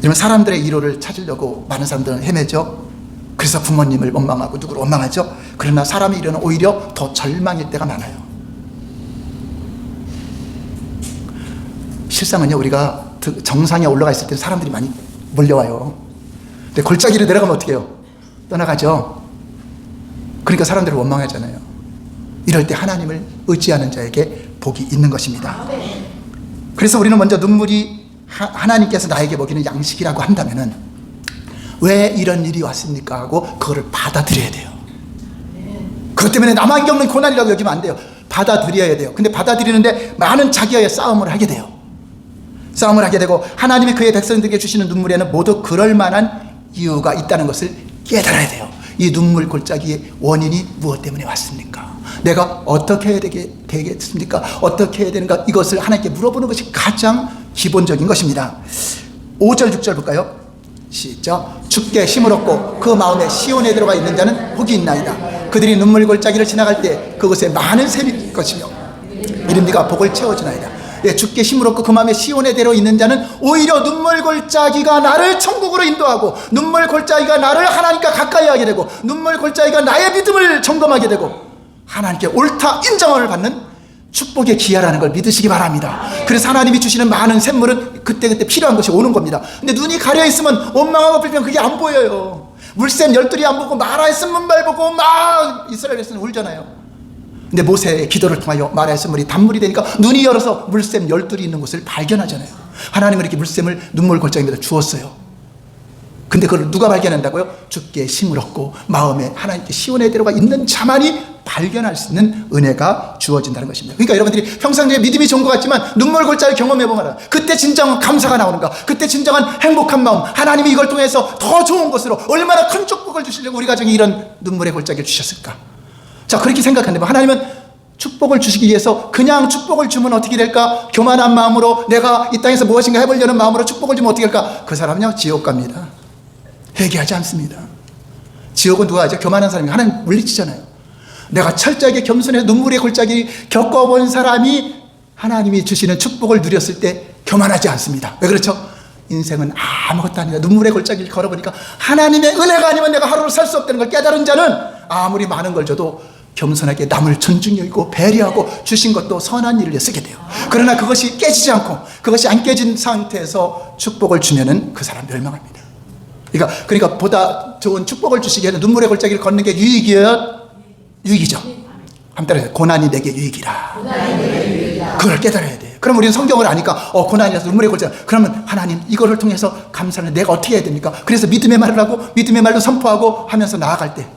이러면 사람들의 위로를 찾으려고 많은 사람들은 헤매죠. 그래서 부모님을 원망하고 누구를 원망하죠. 그러나 사람의 위로는 오히려 더 절망일 때가 많아요. 실상은요, 우리가 정상에 올라가 있을 때 사람들이 많이 몰려와요. 근데 골짜기를 내려가면 어떻게 해요? 떠나가죠. 그러니까 사람들을 원망하잖아요. 이럴 때 하나님을 의지하는 자에게 복이 있는 것입니다. 그래서 우리는 먼저 눈물이 하나님께서 나에게 먹이는 양식이라고 한다면은 왜 이런 일이 왔습니까 하고 그거를 받아들여야 돼요. 그것 때문에 나만 겪는 고난이라고 여기면 안 돼요. 받아들여야 돼요. 근데 받아들이는데 많은 자기와의 싸움을 하게 돼요. 싸움을 하게 되고, 하나님이 그의 백성들에게 주시는 눈물에는 모두 그럴 만한 이유가 있다는 것을 깨달아야 돼요. 이 눈물 골짜기의 원인이 무엇 때문에 왔습니까? 내가 어떻게 해야 되겠습니까? 어떻게 해야 되는가? 이것을 하나님께 물어보는 것이 가장 기본적인 것입니다. 5절 6절 볼까요? 시작. 주께 힘을 얻고 그 마음에 시온에 들어가 있는 자는 복이 있나이다. 그들이 눈물 골짜기를 지나갈 때 그곳에 많은 샘이 있을 것이며 이름니가 복을 채워주나이다. 예, 주께 힘을 얻고 그 마음에 시온에 대로 있는 자는 오히려 눈물 골짜기가 나를 천국으로 인도하고, 눈물 골짜기가 나를 하나님과 가까이 하게 되고, 눈물 골짜기가 나의 믿음을 점검하게 되고 하나님께 옳다 인정을 받는 축복의 기회라는 걸 믿으시기 바랍니다. 그래서 하나님이 주시는 많은 샘물은 그때그때 필요한 것이 오는 겁니다. 근데 눈이 가려있으면 원망하고 불평, 그게 안 보여요. 물샘 열둘이 안 보고 마라의 쓴문발 보고 막 이스라엘 백성은 울잖아요. 근데 모세의 기도를 통하여 마라의 쓴물이 단물이 되니까 눈이 열어서 물샘 열둘이 있는 곳을 발견하잖아요. 하나님은 이렇게 물샘을 눈물 골짜기에다 주었어요. 근데 그걸 누가 발견한다고요? 주께 힘을 얻고 마음에 하나님께 시온의 대로가 있는 자만이 발견할 수 있는 은혜가 주어진다는 것입니다. 그러니까 여러분들이 평상시에 믿음이 좋은 것 같지만 눈물 골짜기 경험해보면 그때 진정한 감사가 나오는가, 그때 진정한 행복한 마음, 하나님이 이걸 통해서 더 좋은 것으로 얼마나 큰 축복을 주시려고 우리 가정에 이런 눈물의 골짜기를 주셨을까. 자, 그렇게 생각한다면 하나님은 축복을 주시기 위해서 그냥 축복을 주면 어떻게 될까? 교만한 마음으로 내가 이 땅에서 무엇인가 해보려는 마음으로 축복을 주면 어떻게 될까? 그 사람은요, 지옥 갑니다. 회개하지 않습니다. 지옥은 누가 하죠? 교만한 사람이. 하나님 물리치잖아요. 내가 철저하게 겸손해서 눈물의 골짜기 겪어본 사람이 하나님이 주시는 축복을 누렸을 때 교만하지 않습니다. 왜 그렇죠? 인생은 아무것도 아니다. 눈물의 골짜기를 걸어보니까 하나님의 은혜가 아니면 내가 하루를 살 수 없다는 걸 깨달은 자는 아무리 많은 걸 줘도 겸손하게 남을 존중히 여기고 배려하고 주신 것도 선한 일을 쓰게 돼요. 그러나 그것이 깨지지 않고, 그것이 안 깨진 상태에서 축복을 주면은 그 사람 멸망합니다. 그러니까 보다 좋은 축복을 주시기 위해서 눈물의 골짜기를 걷는 게 유익이죠. 한번 따라해요. 고난이 내게 유익이라. 그걸 깨달아야 돼요. 그럼 우리는 성경을 아니까 고난이라서 눈물의 골짜기, 그러면 하나님 이거를 통해서 감사를 내가 어떻게 해야 됩니까? 그래서 믿음의 말을 하고 믿음의 말도 선포하고 하면서 나아갈 때,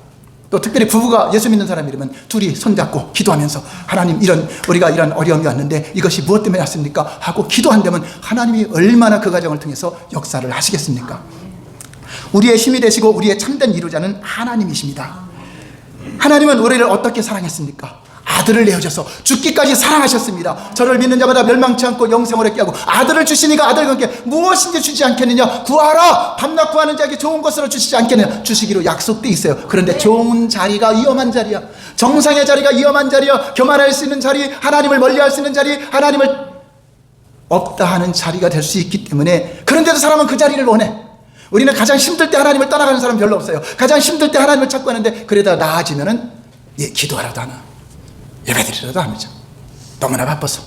또 특별히 부부가 예수 믿는 사람이라면 둘이 손잡고 기도하면서 하나님, 우리가 이런 어려움이 왔는데 이것이 무엇 때문에 왔습니까? 하고 기도한다면 하나님이 얼마나 그 과정을 통해서 역사를 하시겠습니까? 우리의 힘이 되시고 우리의 참된 이루자는 하나님이십니다. 하나님은 우리를 어떻게 사랑했습니까? 아들을 내어줘서 죽기까지 사랑하셨습니다. 저를 믿는 자마다 멸망치 않고 영생을 얻게 하고 아들을 주시니까 아들과 함께 무엇인지 주지 않겠느냐. 구하라. 밤낮 구하는 자에게 좋은 것으로 주시지 않겠느냐. 주시기로 약속돼 있어요. 그런데 좋은 자리가 위험한 자리야. 정상의 자리가 위험한 자리야. 교만할 수 있는 자리, 하나님을 멀리할 수 있는 자리, 하나님을 없다 하는 자리가 될 수 있기 때문에, 그런데도 사람은 그 자리를 원해. 우리는 가장 힘들 때 하나님을 떠나가는 사람 별로 없어요. 가장 힘들 때 하나님을 찾고 하는데, 그러다 나아지면은 기도하라도 하나, 예배드리라도 합니다. 너무나 바빠서.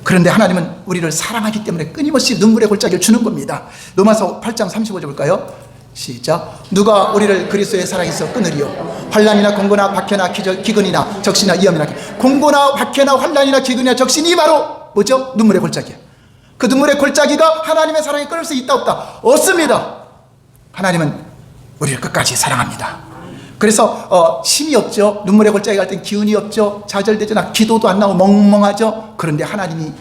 그런데 하나님은 우리를 사랑하기 때문에 끊임없이 눈물의 골짜기를 주는 겁니다. 로마서 8장 35절 볼까요? 시작. 누가 우리를 그리스도의 사랑에서 끊으리요? 환난이나 공고나 박해나 기근이나 적신이나 위험이나. 공고나 박해나 환난이나 기근이나 적신이 바로 뭐죠? 눈물의 골짜기야. 그 눈물의 골짜기가 하나님의 사랑에 끊을 수 있다 없다? 없습니다. 하나님은 우리를 끝까지 사랑합니다. 그래서 힘이 없죠. 눈물의 골짜기 갈 땐 기운이 없죠. 좌절되죠. 기도도 안 나오고 멍멍하죠. 그런데 하나님이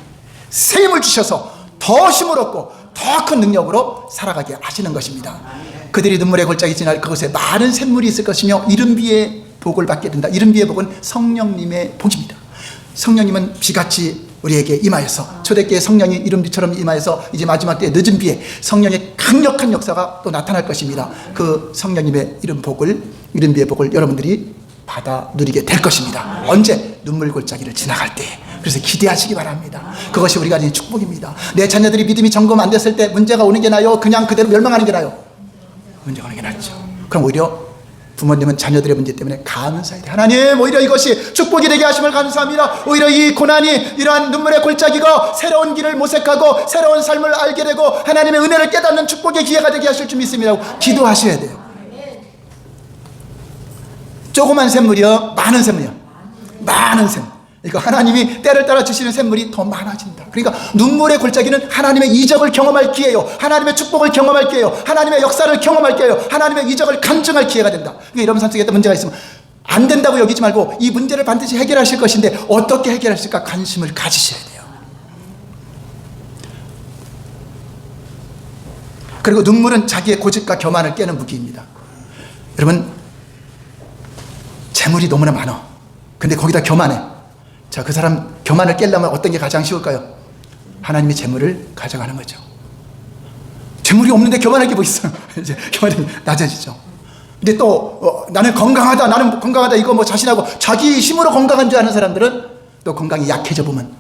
새 힘을 주셔서 더 힘을 얻고 더 큰 능력으로 살아가게 하시는 것입니다. 그들이 눈물의 골짜기 지날 그곳에 많은 샘물이 있을 것이며 이른비의 복을 받게 된다. 이른비의 복은 성령님의 복입니다. 성령님은 비같이 우리에게 임하여서, 초대교회 성령이 이른비처럼 임하여서 이제 마지막 때의 늦은 비에 성령의 강력한 역사가 또 나타날 것입니다. 그 성령님의 이른비의 복을 여러분들이 받아 누리게 될 것입니다. 언제? 눈물 골짜기를 지나갈 때. 그래서 기대하시기 바랍니다. 그것이 우리가 가진 축복입니다. 내 자녀들이 믿음이 점검 안 됐을 때 문제가 오는 게 나요? 그냥 그대로 멸망하는 게 나요? 문제가 오는 게 낫죠. 그럼 오히려 부모님은 자녀들의 문제 때문에 감사해야 돼. 하나님, 오히려 이것이 축복이 되게 하심을 감사합니다. 오히려 이 고난이, 이러한 눈물의 골짜기가 새로운 길을 모색하고 새로운 삶을 알게 되고 하나님의 은혜를 깨닫는 축복의 기회가 되게 하실 줄 믿습니다. 기도하셔야 돼요. 조그만 샘물이요, 많은 샘물이요. 많은 샘물. 이거 하나님이 때를 따라 주시는 샘물이 더 많아진다. 그러니까 눈물의 골짜기는 하나님의 이적을 경험할 기회예요. 하나님의 축복을 경험할 기회예요. 하나님의 역사를 경험할 기회예요. 하나님의 이적을 간증할 기회가 된다. 그러니까 이런 삶 속에 문제가 있으면 안 된다고 여기지 말고 이 문제를 반드시 해결하실 것인데 어떻게 해결하실까 관심을 가지셔야 돼요. 그리고 눈물은 자기의 고집과 교만을 깨는 무기입니다. 여러분, 재물이 너무나 많아. 근데 거기다 교만해. 자, 그 사람 교만을 깨려면 어떤 게 가장 쉬울까요? 하나님의 재물을 가져가는 거죠. 재물이 없는데 교만할 게 뭐 있어요? 이제 교만이 낮아지죠. 근데 또 나는 건강하다 이거 뭐 자신하고 자기 힘으로 건강한 줄 아는 사람들은 또 건강이 약해져 보면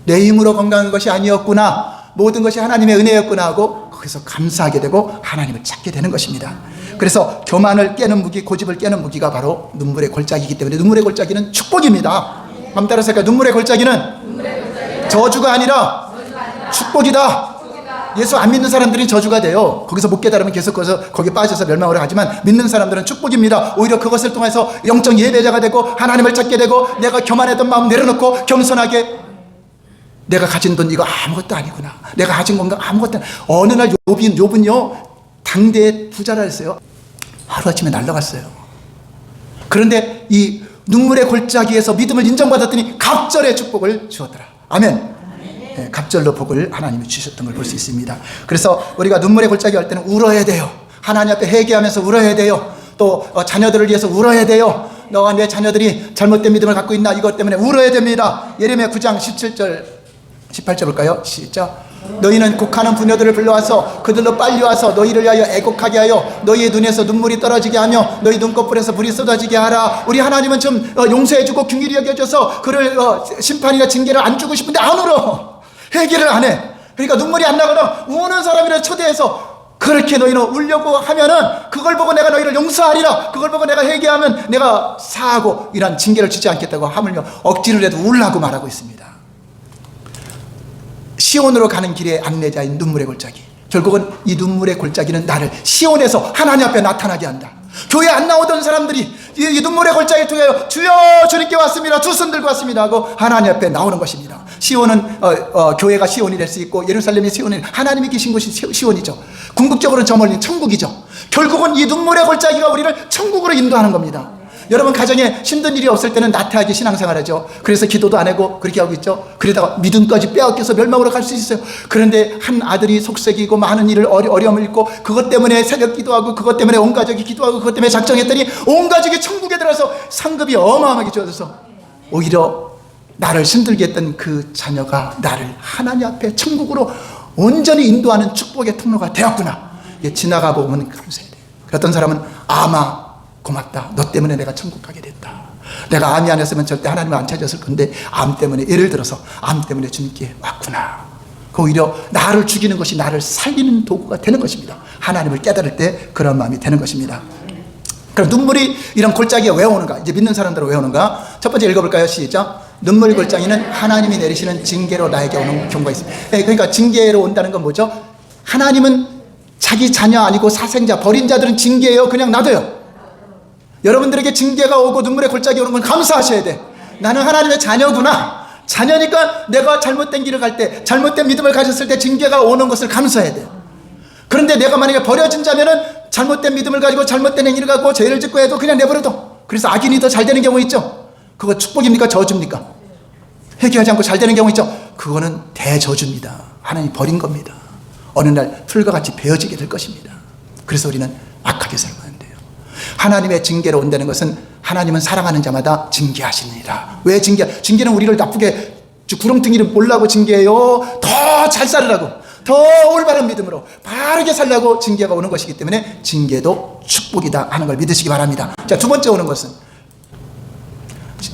내 힘으로 건강한 것이 아니었구나, 모든 것이 하나님의 은혜였구나 하고 거기서 감사하게 되고 하나님을 찾게 되는 것입니다. 그래서 교만을 깨는 무기, 고집을 깨는 무기가 바로 눈물의 골짜기이기 때문에 눈물의 골짜기는 축복입니다. 맘 따라 생각해. 눈물의 골짜기는 저주가 아니라 축복이다. 예수 안 믿는 사람들이 저주가 돼요. 거기서 못 깨달으면 계속 거기에 빠져서 멸망을 하지만 믿는 사람들은 축복입니다. 오히려 그것을 통해서 영적 예배자가 되고 하나님을 찾게 되고 내가 교만했던 마음 내려놓고 겸손하게 내가 가진 돈 이거 아무것도 아니구나. 내가 가진 건강 아무것도 아니구나. 어느 날 욥은요 당대의 부자라 했어요. 하루아침에 날아갔어요. 그런데 이 눈물의 골짜기에서 믿음을 인정받았더니 갑절의 축복을 주었더라. 아멘. 네, 갑절로 복을 하나님이 주셨던 걸 볼 수 있습니다. 그래서 우리가 눈물의 골짜기 할 때는 울어야 돼요. 하나님 앞에 회개하면서 울어야 돼요. 또 자녀들을 위해서 울어야 돼요. 너와 내 자녀들이 잘못된 믿음을 갖고 있나, 이것 때문에 울어야 됩니다. 예레미야 9장 17절 18절 볼까요? 시작. 너희는 곡하는 부녀들을 불러와서 그들로 빨리 와서 너희를 위하여 애곡하게 하여 너희의 눈에서 눈물이 떨어지게 하며 너희 눈꺼풀에서 불이 쏟아지게 하라. 우리 하나님은 좀 용서해주고 긍휼히 여겨줘서 그를 심판이나 징계를 안 주고 싶은데 안 울어. 회개를 안 해. 그러니까 눈물이 안 나거나 우는 사람이라 초대해서 그렇게 너희는 울려고 하면은 그걸 보고 내가 너희를 용서하리라. 그걸 보고 내가 회개하면 내가 사하고 이런 징계를 주지 않겠다고 하물며 억지를 해도 울라고 말하고 있습니다. 시온으로 가는 길의 안내자인 눈물의 골짜기. 결국은 이 눈물의 골짜기는 나를 시온에서 하나님 앞에 나타나게 한다. 교회 안 나오던 사람들이 이 눈물의 골짜기를 통해 주여 주님께 왔습니다, 두 손 들고 왔습니다 하고 하나님 앞에 나오는 것입니다. 시온은 교회가 시온이 될 수 있고 예루살렘이 시온이, 하나님이 계신 곳이 시온이죠. 궁극적으로는 저 멀리 천국이죠. 결국은 이 눈물의 골짜기가 우리를 천국으로 인도하는 겁니다. 여러분 가정에 힘든 일이 없을 때는 나태하게 신앙생활하죠. 그래서 기도도 안 하고 그렇게 하고 있죠. 그러다가 믿음까지 빼앗겨서 멸망으로 갈 수 있어요. 그런데 한 아들이 속색이고 많은 일을 어려움을 잃고 그것 때문에 새벽 기도하고 그것 때문에 온 가족이 기도하고 그것 때문에 작정했더니 온 가족이 천국에 들어서 상급이 어마어마하게 좋아져서 오히려 나를 힘들게 했던 그 자녀가 나를 하나님 앞에 천국으로 온전히 인도하는 축복의 통로가 되었구나. 지나가 보면 감사해야 돼요. 어떤 사람은 아마 고맙다. 너 때문에 내가 천국 가게 됐다. 내가 암이 아니었으면 절대 하나님을 안 찾았을 건데 암 때문에, 예를 들어서 암 때문에 주님께 왔구나. 오히려 나를 죽이는 것이 나를 살리는 도구가 되는 것입니다. 하나님을 깨달을 때 그런 마음이 되는 것입니다. 그럼 눈물이 이런 골짜기에 왜 오는가? 이제 믿는 사람들은 왜 오는가? 첫 번째 읽어볼까요? 시작. 눈물 골짜기는 하나님이 내리시는 징계로 나에게 오는 경우가 있습니다. 그러니까 징계로 온다는 건 뭐죠? 하나님은 자기 자녀 아니고 사생자, 버린 자들은 징계예요. 그냥 놔둬요. 여러분들에게 징계가 오고 눈물의 골짜기 오는 건 감사하셔야 돼. 나는 하나님의 자녀구나. 자녀니까 내가 잘못된 길을 갈 때, 잘못된 믿음을 가졌을 때 징계가 오는 것을 감사해야 돼요. 그런데 내가 만약에 버려진 자면은 잘못된 믿음을 가지고 잘못된 행위를 갖고 죄를 짓고 해도 그냥 내버려둬. 그래서 악인이 더 잘 되는 경우 있죠. 그거 축복입니까? 저주입니까? 회개하지 않고 잘 되는 경우 있죠. 그거는 대저주입니다. 하나님 버린 겁니다. 어느 날 풀과 같이 베어지게 될 것입니다. 그래서 우리는 악하게 살면 안 돼요. 하나님의 징계로 온다는 것은 하나님은 사랑하는 자마다 징계하시느니라. 왜 징계는 우리를 나쁘게 구렁텅이를 몰라고 징계해요. 더 잘 살으라고, 더 올바른 믿음으로 바르게 살라고 징계가 오는 것이기 때문에 징계도 축복이다 하는 걸 믿으시기 바랍니다. 자, 두 번째 오는 것은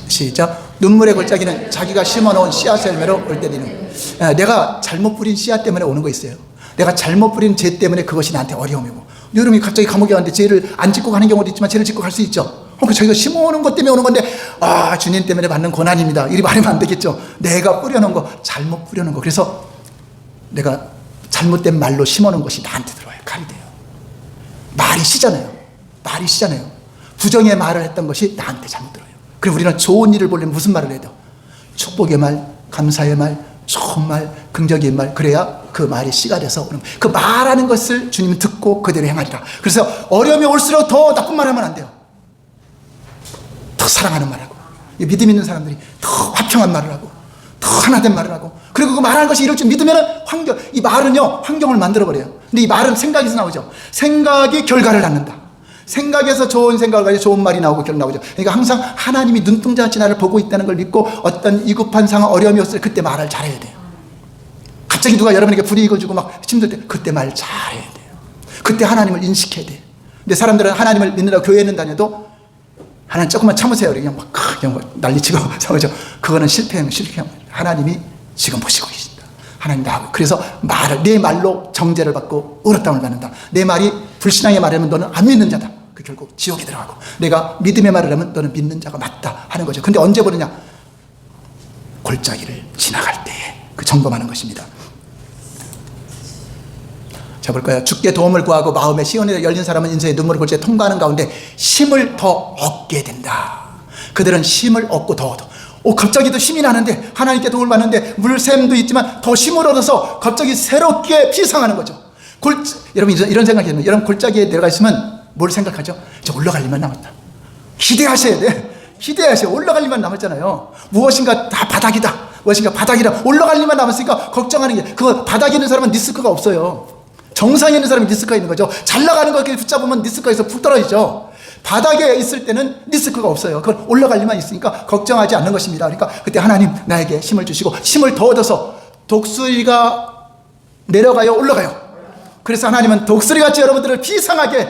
시작. 눈물의 골짜기는 자기가 심어놓은 씨앗 열매로 올 때리는. 내가 잘못 뿌린 씨앗 때문에 오는 거 있어요. 내가 잘못 뿌린 죄 때문에 그것이 나한테 어려움이고, 여러분이 갑자기 감옥에 왔는데 죄를 안 짓고 가는 경우도 있지만 죄를 짓고 갈 수 있죠. 그 자기가 심어오는 것 때문에 오는 건데, 아, 주님 때문에 받는 고난입니다. 이리 말하면 안 되겠죠. 내가 뿌려놓은 거, 잘못 뿌려놓은 거. 그래서 내가 잘못된 말로 심어놓은 것이 나한테 들어와요. 칼이 돼요. 말이 시잖아요. 부정의 말을 했던 것이 나한테 잘못 들어요. 그리고 우리는 좋은 일을 보려면 무슨 말을 해도 축복의 말, 감사의 말, 좋은 말, 긍정의 말, 그래야 그 말이 씨가 돼서 오는 거예요. 그 말하는 것을 주님은 듣고 그대로 행하리라. 그래서 어려움이 올수록 더 나쁜 말 하면 안 돼요. 더 사랑하는 말하고, 믿음 있는 사람들이 더 화평한 말을 하고, 더 하나된 말을 하고, 그리고 그 말하는 것이 이럴 줄 믿으면은 이 말은요, 환경을 만들어버려요. 근데 이 말은 생각에서 나오죠. 생각이 결과를 낳는다. 생각에서 좋은 생각을 가지고 좋은 말이 나오고 결국 나오죠. 그러니까 항상 하나님이 눈동자같이 나를 보고 있다는 걸 믿고, 어떤 위급한 상황, 어려움이 없을 때 그때 말을 잘해야 돼요. 갑자기 누가 여러분에게 불이익을 주고 막 힘들 때 그때 말 잘해야 돼요. 그때 하나님을 인식해야 돼요. 근데 사람들은 하나님을 믿느라고 교회는 다녀도 하나님 조금만 참으세요. 그냥 막 난리치고 참으죠. 그거는 실패형. 하나님이 지금 보시고 계신다. 하나님 나하고. 그래서 내 말로 정죄를 받고 의롭다함을 받는다. 내 말이 불신앙의 말을 하면 너는 안 믿는 자다. 그 결국 지옥에 들어가고, 내가 믿음의 말을 하면 너는 믿는 자가 맞다 하는 거죠. 근데 언제 보느냐? 골짜기를 지나갈 때에 그 점검하는 것입니다. 자, 볼까요? 주께 도움을 구하고 마음에 시온이 열린 사람은 인생의 눈물을 골짜기에 통과하는 가운데 힘을 더 얻게 된다. 그들은 힘을 얻고 더 얻어. 갑자기도 힘이 나는데, 하나님께 도움을 받는데 물샘도 있지만 더 힘을 얻어서 갑자기 새롭게 비상하는 거죠. 여러분 이런 생각이 있는, 여러분 골짜기에 내려가 있으면 뭘 생각하죠? 이제 올라갈 일만 남았다. 기대하셔야 돼. 기대하셔야. 올라갈 일만 남았잖아요. 무엇인가 다 바닥이다. 무엇인가 바닥이다. 올라갈 일만 남았으니까 걱정하는 게, 그거 바닥에 있는 사람은 리스크가 없어요. 정상에 있는 사람이 리스크가 있는 거죠. 잘 나가는 거 붙잡으면 리스크에서 푹 떨어지죠. 바닥에 있을 때는 리스크가 없어요. 그건 올라갈 일만 있으니까 걱정하지 않는 것입니다. 그러니까 그때 하나님 나에게 힘을 주시고 힘을 더 얻어서, 독수리가 내려가요, 올라가요? 그래서 하나님은 독수리같이 여러분들을 비상하게,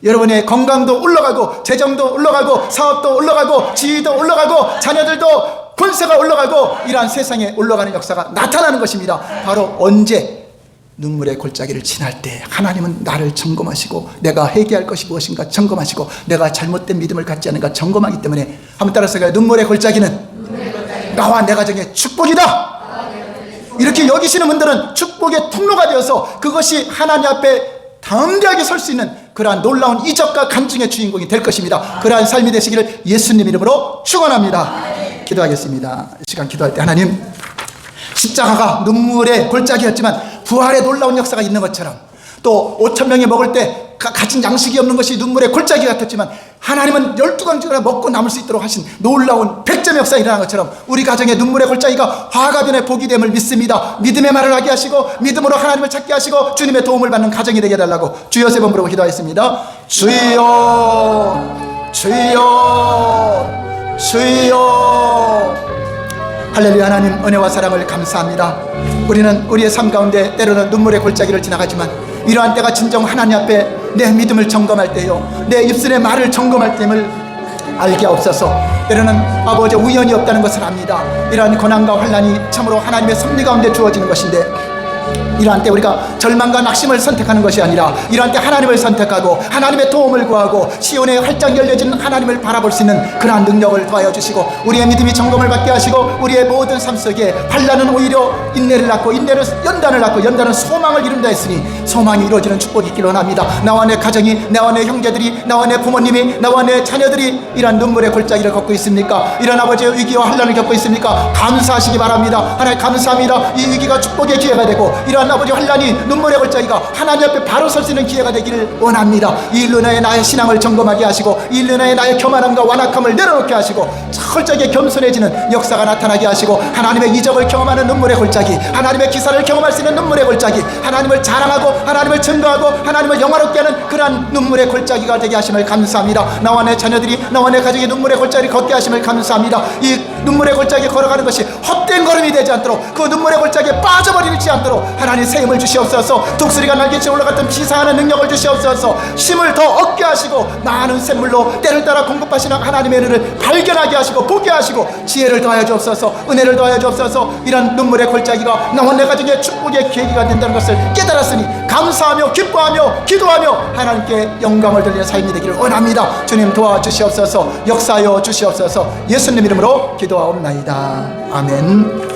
여러분의 건강도 올라가고, 재정도 올라가고, 사업도 올라가고, 지위도 올라가고, 자녀들도 권세가 올라가고, 이러한 세상에 올라가는 역사가 나타나는 것입니다. 바로 언제? 눈물의 골짜기를 지날 때 하나님은 나를 점검하시고, 내가 회개할 것이 무엇인가 점검하시고, 내가 잘못된 믿음을 갖지 않은가 점검하기 때문에, 한번 따라서 가요. 눈물의 골짜기는 나와 내 가정의 축복이다. 이렇게 여기시는 분들은 축복의 통로가 되어서 그것이 하나님 앞에 담대하게 설 수 있는 그러한 놀라운 이적과 간증의 주인공이 될 것입니다. 그러한 삶이 되시기를 예수님 이름으로 축원합니다. 기도하겠습니다. 이 시간 기도할 때, 하나님, 십자가가 눈물의 골짜기였지만 부활의 놀라운 역사가 있는 것처럼, 또 5,000명이 먹을 때 가진 양식이 없는 것이 눈물의 골짜기 같았지만 하나님은 12강주가 먹고 남을 수 있도록 하신 놀라운 100점의 역사가 일어난 것처럼, 우리 가정의 눈물의 골짜기가 화가 변해 복이 됨을 믿습니다. 믿음의 말을 하게 하시고, 믿음으로 하나님을 찾게 하시고, 주님의 도움을 받는 가정이 되게 해달라고 주여 세 번 부르고 기도하겠습니다. 주여, 주여, 주여. 할렐루야. 하나님 은혜와 사랑을 감사합니다. 우리는 우리의 삶 가운데 때로는 눈물의 골짜기를 지나가지만, 이러한 때가 진정 하나님 앞에 내 믿음을 점검할 때요, 내 입술의 말을 점검할 때임을 알게 없어서, 때로는 아버지 우연이 없다는 것을 압니다. 이러한 고난과 환난이 참으로 하나님의 섭리 가운데 주어지는 것인데, 이러한 때 우리가 절망과 낙심을 선택하는 것이 아니라, 이러한 때 하나님을 선택하고 하나님의 도움을 구하고 시온의 활짝 열려진 하나님을 바라볼 수 있는 그러한 능력을 더하여 주시고, 우리의 믿음이 점검을 받게 하시고, 우리의 모든 삶 속에 환난은 오히려 인내를 낳고, 인내는 연단을 낳고, 연단은 소망을 이룬다 했으니 소망이 이루어지는 축복이 있기를 원합니다. 나와 내 가정이, 나와 내 형제들이, 나와 내 부모님이, 나와 내 자녀들이 이러한 눈물의 골짜기를 걷고 있습니까? 이런 아버지의 위기와 환난을 겪고 있습니까? 감사하시기 바랍니다. 하나님 감사합니다. 이 위기가 축복의 기회가 되고, 이러한 이러한 아버지 환난이 눈물의 골짜기가 하나님 앞에 바로 설 수 있는 기회가 되기를 원합니다. 이 일로 인하여 나의 신앙을 점검하게 하시고, 이 일로 인하여 나의 교만함과 완악함을 내려놓게 하시고, 철저하게 겸손해지는 역사가 나타나게 하시고, 하나님의 이적을 경험하는 눈물의 골짜기, 하나님의 기사를 경험할 수 있는 눈물의 골짜기, 하나님을 자랑하고 하나님을 증거하고 하나님을 영화롭게 하는 그러한 눈물의 골짜기가 되게 하심을 감사합니다. 나와 내 자녀들이, 나와 내 가족이 눈물의 골짜기를 걷게 하심을 감사합니다. 이 눈물의 골짜기에 걸어가는 것이 헛된 걸음이 되지 않도록, 그 눈물의 골짜기에 빠져버리지 않도록 하나님 새 힘을 주시옵소서. 독수리가 날개치에 올라갔던 비상하는 능력을 주시옵소서. 힘을 더 얻게 하시고, 많은 샘물로 때를 따라 공급하시는 하나님의 은혜를 발견하게 하시고 보게 하시고, 지혜를 더하여 주옵소서. 은혜를 더하여 주옵소서. 이런 눈물의 골짜기가 나와 내 가족의 축복의 계기가 된다는 것을 깨달았으니 감사하며 기뻐하며 기도하며 하나님께 영광을 돌리는 삶이 되기를 원합니다. 주님 도와주시옵소서. 역사하여 주시옵소서. 예수님 이름으로 기도하옵나이다. 아멘.